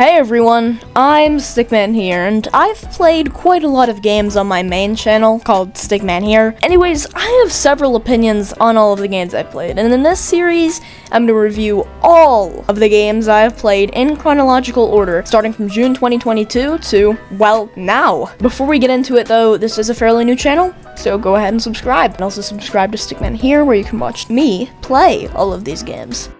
Hey everyone, I'm StickManHere, and I've played quite a lot of games on my main channel called StickManHere. Anyways, I have several opinions on all of the games I've played, and in this series, I'm going to review all of the games I've played in chronological order, starting from June 2022 to, well, now. Before we get into it though, this is a fairly new channel, so go ahead and subscribe. And also subscribe to StickManHere, where you can watch me play all of these games.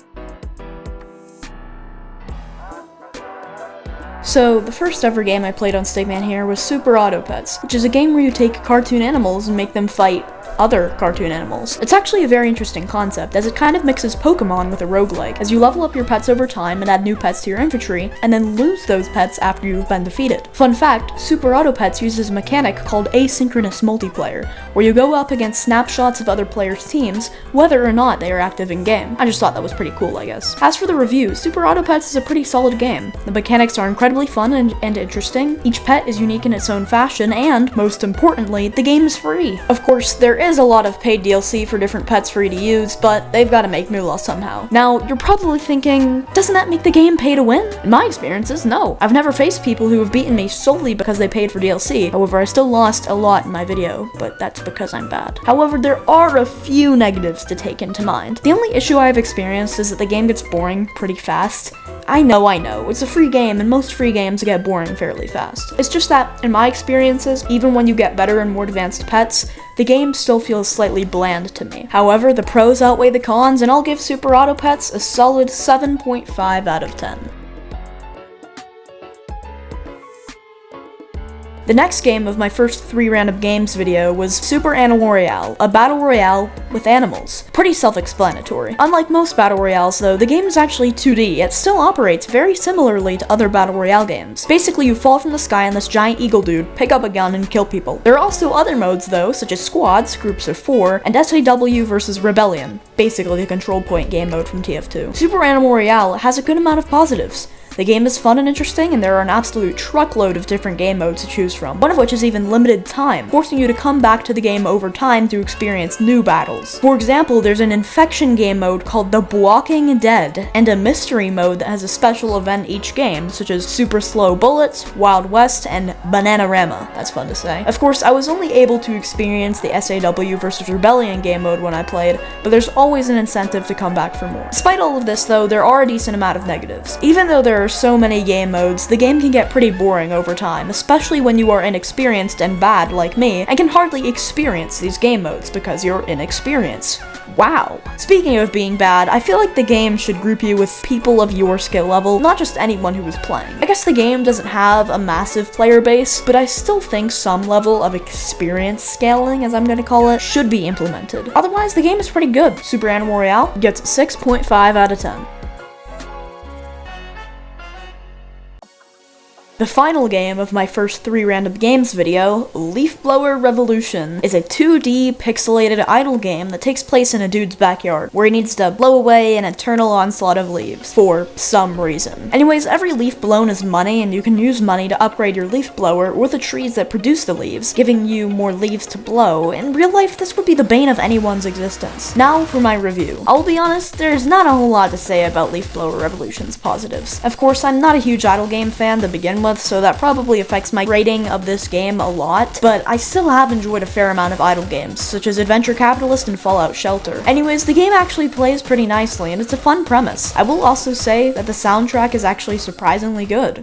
So, the first ever game I played on StickManHere was Super Auto Pets, which is a game where you take cartoon animals and make them fight other cartoon animals. It's actually a very interesting concept, as it kind of mixes Pokemon with a roguelike, as you level up your pets over time and add new pets to your infantry, and then lose those pets after you've been defeated. Fun fact, Super Auto Pets uses a mechanic called asynchronous multiplayer, where you go up against snapshots of other players' teams, whether or not they are active in-game. I just thought that was pretty cool, I guess. As for the review, Super Auto Pets is a pretty solid game. The mechanics are incredibly fun and interesting, each pet is unique in its own fashion, and, most importantly, the game is free. Of course, there is a lot of paid DLC for different pets free to use, but they've got to make moolah somehow. Now, you're probably thinking, doesn't that make the game pay to win? In my experiences, no. I've never faced people who have beaten me solely because they paid for DLC. However, I still lost a lot in my video, but that's because I'm bad. However, there are a few negatives to take into mind. The only issue I've experienced is that the game gets boring pretty fast. I know, it's a free game, and most free games get boring fairly fast. It's just that, in my experiences, even when you get better and more advanced pets, the game still feels slightly bland to me. However, the pros outweigh the cons, and I'll give Super Auto Pets a solid 7.5 out of 10. The next game of my first 3 random games video was Super Animal Royale, a battle royale with animals. Pretty self-explanatory. Unlike most battle royales though, the game is actually 2D, yet still operates very similarly to other battle royale games. Basically, you fall from the sky on this giant eagle dude, pick up a gun, and kill people. There are also other modes though, such as squads, groups of 4, and SAW versus Rebellion, basically the control point game mode from TF2. Super Animal Royale has a good amount of positives. The game is fun and interesting, and there are an absolute truckload of different game modes to choose from, one of which is even limited time, forcing you to come back to the game over time to experience new battles. For example, there's an infection game mode called The Walking Dead, and a mystery mode that has a special event each game, such as Super Slow Bullets, Wild West, and Bananarama. That's fun to say. Of course, I was only able to experience the SAW versus Rebellion game mode when I played, but there's always an incentive to come back for more. Despite all of this though, there are a decent amount of negatives. Even though there are so many game modes, the game can get pretty boring over time, especially when you are inexperienced and bad like me, and can hardly experience these game modes because you're inexperienced. Wow. Speaking of being bad, I feel like the game should group you with people of your skill level, not just anyone who is playing. I guess the game doesn't have a massive player base, but I still think some level of experience scaling, as I'm gonna call it, should be implemented. Otherwise, the game is pretty good. Super Animal Royale gets 6.5 out of 10. The final game of my first 3 random games video, Leaf Blower Revolution, is a 2D pixelated idle game that takes place in a dude's backyard, where he needs to blow away an eternal onslaught of leaves, for some reason. Anyways, every leaf blown is money, and you can use money to upgrade your leaf blower or the trees that produce the leaves, giving you more leaves to blow. In real life, this would be the bane of anyone's existence. Now for my review. I'll be honest, there's not a whole lot to say about Leaf Blower Revolution's positives. Of course, I'm not a huge idle game fan to begin with, so that probably affects my rating of this game a lot, but I still have enjoyed a fair amount of idle games, such as Adventure Capitalist and Fallout Shelter. Anyways, the game actually plays pretty nicely, and it's a fun premise. I will also say that the soundtrack is actually surprisingly good.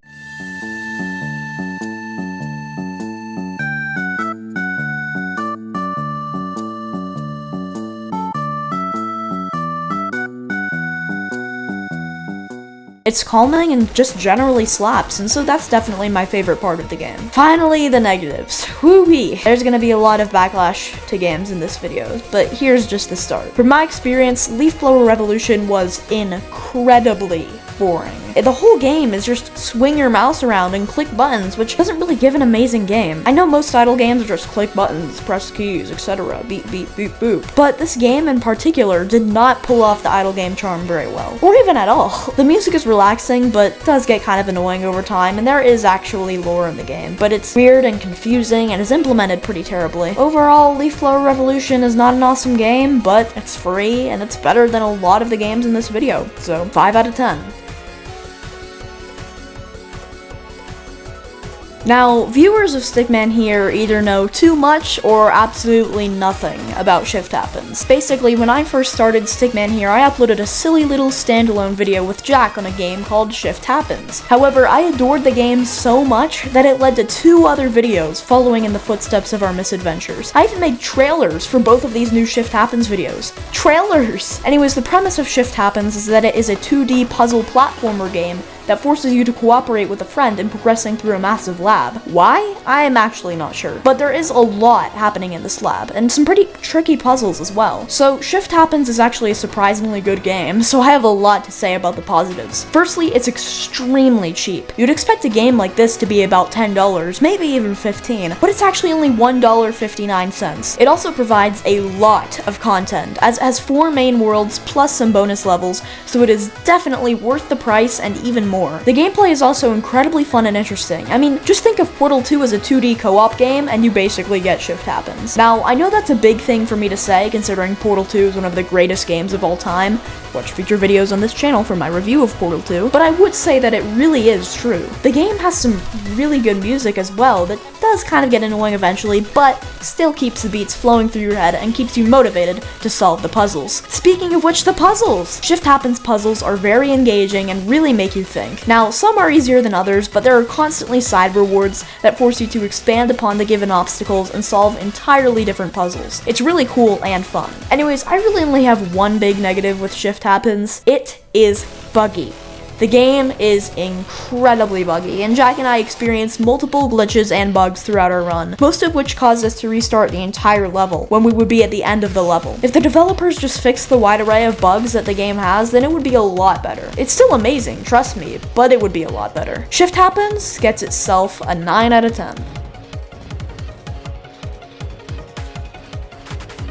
It's calming and just generally slaps, and so that's definitely my favorite part of the game. Finally, the negatives. Woo-wee! There's gonna be a lot of backlash to games in this video, but here's just the start. From my experience, Leaf Blower Revolution was incredibly boring. The whole game is just swing your mouse around and click buttons, which doesn't really give an amazing game. I know most idle games are just click buttons, press keys, etc. Beep, beep, boop, boop. But this game in particular did not pull off the idle game charm very well. Or even at all. The music is relaxing, but does get kind of annoying over time, and there is actually lore in the game. But it's weird and confusing, and is implemented pretty terribly. Overall, Leaf Blower Revolution is not an awesome game, but it's free, and it's better than a lot of the games in this video. So, 5 out of 10. Now, viewers of StickManHere either know too much or absolutely nothing about Shift Happens. Basically, when I first started StickManHere, I uploaded a silly little standalone video with Jack on a game called Shift Happens. However, I adored the game so much that it led to 2 other videos following in the footsteps of our misadventures. I even made trailers for both of these new Shift Happens videos. Trailers! Anyways, the premise of Shift Happens is that it is a 2D puzzle platformer game that forces you to cooperate with a friend in progressing through a massive lab. Why? I am actually not sure. But there is a lot happening in this lab, and some pretty tricky puzzles as well. So Shift Happens is actually a surprisingly good game, so I have a lot to say about the positives. Firstly, it's extremely cheap. You'd expect a game like this to be about $10, maybe even $15, but it's actually only $1.59. It also provides a lot of content, as it has 4 main worlds plus some bonus levels, so it is definitely worth the price and even more. The gameplay is also incredibly fun and interesting. I mean, just think of Portal 2 as a 2D co-op game, and you basically get Shift Happens. Now, I know that's a big thing for me to say, considering Portal 2 is one of the greatest games of all time. Watch future videos on this channel for my review of Portal 2, but I would say that it really is true. The game has some really good music as well that does kind of get annoying eventually, but still keeps the beats flowing through your head and keeps you motivated to solve the puzzles. Speaking of which, the puzzles! Shift Happens puzzles are very engaging and really make you think. Now, some are easier than others, but there are constantly side rewards that force you to expand upon the given obstacles and solve entirely different puzzles. It's really cool and fun. Anyways, I really only have one big negative with Shift Happens. It is buggy. The game is incredibly buggy, and Jack and I experienced multiple glitches and bugs throughout our run, most of which caused us to restart the entire level when we would be at the end of the level. If the developers just fixed the wide array of bugs that the game has, then it would be a lot better. It's still amazing, trust me, but it would be a lot better. Shift Happens gets itself a 9 out of 10.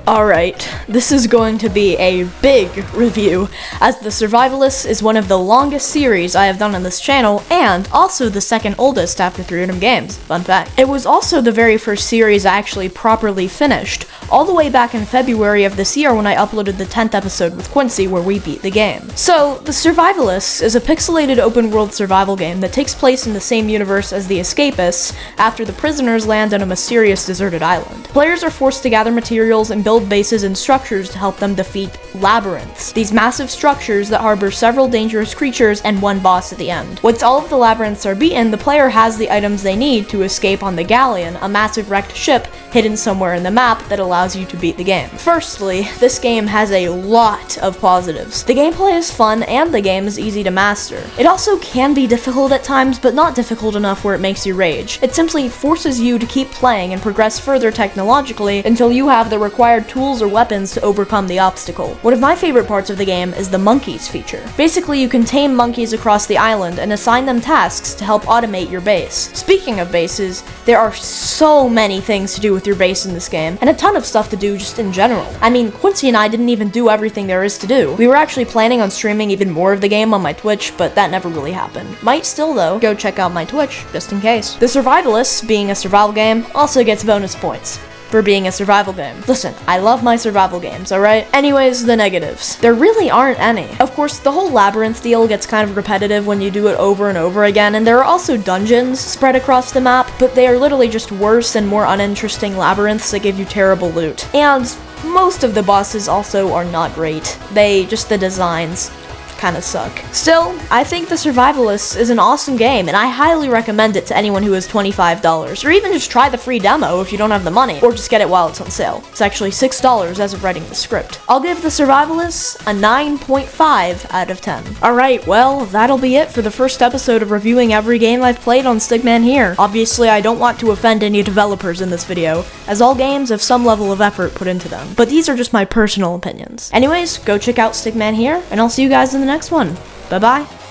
Alright, this is going to be a big review, as the Survivalists is one of the longest series I have done on this channel, and also the second oldest after 300 games, fun fact. It was also the very first series I actually properly finished, all the way back in February of this year when I uploaded the 10th episode with Quincy where we beat the game. So, the Survivalists is a pixelated open-world survival game that takes place in the same universe as the Escapists after the prisoners land on a mysterious deserted island. Players are forced to gather materials and build bases and structures to help them defeat labyrinths, these massive structures that harbor several dangerous creatures and one boss at the end. Once all of the labyrinths are beaten, the player has the items they need to escape on the Galleon, a massive wrecked ship hidden somewhere in the map that allows you to beat the game. Firstly, this game has a lot of positives. The gameplay is fun and the game is easy to master. It also can be difficult at times, but not difficult enough where it makes you rage. It simply forces you to keep playing and progress further technologically until you have the required tools or weapons to overcome the obstacle. One of my favorite parts of the game is the monkeys feature. Basically, you can tame monkeys across the island and assign them tasks to help automate your base. Speaking of bases, there are so many things to do with your base in this game, and a ton of stuff to do just in general. I mean, Quincy and I didn't even do everything there is to do. We were actually planning on streaming even more of the game on my Twitch, but that never really happened. Might still though. Go check out my Twitch, just in case. The Survivalists, being a survival game, also gets bonus points for being a survival game. Listen, I love my survival games, alright? Anyways, the negatives. There really aren't any. Of course, the whole labyrinth deal gets kind of repetitive when you do it over and over again, and there are also dungeons spread across the map, but they are literally just worse and more uninteresting labyrinths that give you terrible loot. And most of the bosses also are not great. The designs kind of suck. Still, I think The Survivalists is an awesome game, and I highly recommend it to anyone who has $25, or even just try the free demo if you don't have the money, or just get it while it's on sale. It's actually $6 as of writing the script. I'll give The Survivalists a 9.5 out of 10. Alright, well, that'll be it for the first episode of reviewing every game I've played on StickManHere. Obviously, I don't want to offend any developers in this video, as all games have some level of effort put into them, but these are just my personal opinions. Anyways, go check out StickManHere, and I'll see you guys in the next one. Bye-bye.